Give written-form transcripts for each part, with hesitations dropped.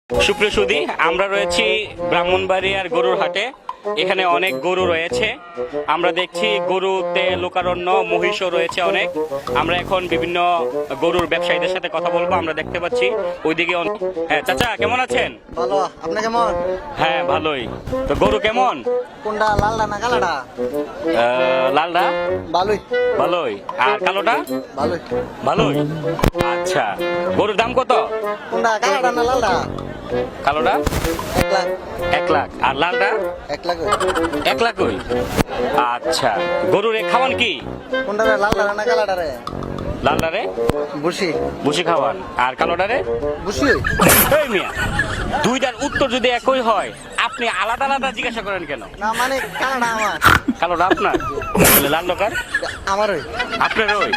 সুপ্রিয় সুধী, আমরা রয়েছি ব্রাহ্মণবাড়িয়ার গরুর হাটে। এখানে অনেক গরু রয়েছে। আমরা দেখছি গরুতে লোকারণ্য, মহিষও রয়েছে অনেক। আমরা এখন বিভিন্ন গরুর ব্যবসায়ীদের সাথে কথা বলবো। আমরা দেখতে পাচ্ছি ওইদিকে হ্যাঁ চাচা, কেমন আছেন? ভালো। আপনি কেমন? হ্যাঁ ভালোই। তো গরু কেমন? কোনটা, লালটা না কালাটা? লালটা ভালোই। ভালোই। আর কালোটা? ভালোই। ভালোই। আচ্ছা, গরুর দাম কত? কোনটা, কালাটা না লালটা? কালোটা 1 লাখ। 1 লাখ। আর লালটা? 1 লাখ। 1 লাখ ওই। আচ্ছা, গরুর খাওয়ান কি? কোনটা রে, লালটা না কালাটা রে? লালটারে বুসি। বুসি খাওয়ান। আর কালোটারে? বুসি। এই মিয়া, দুইটার উত্তর যদি একই হয় আপনি আলাদা আলাদা জিজ্ঞাসা করেন কেন? না মানে কালাটা আমার। কালোটা আপনার, তাহলে লাল দোকান আমার ওই। আপনার ওই।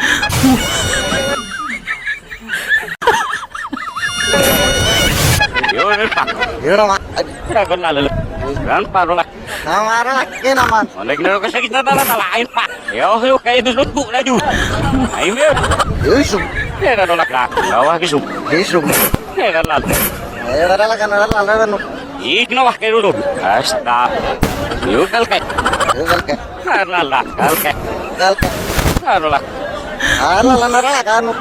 এরা মা আমার লাগে না মান। এই সব এই সব এরা লাগা না লালটা না। কালকে কালকে আর লালা না লাগা no.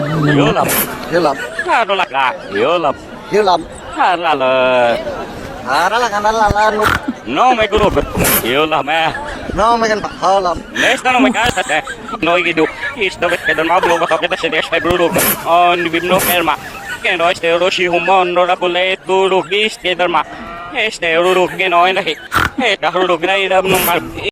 Hilam. Hilam. Ara la kana la la no. No me grup. Yo la me. No me kan halam. Nesta no me casa. No hay du. Isto que don Pablo va a que se deje grup. On bimno ferma. Que no este roshi humon no la pole duro bis que dorma. Este ruruk que no hay. Este ruruk na iram no mal.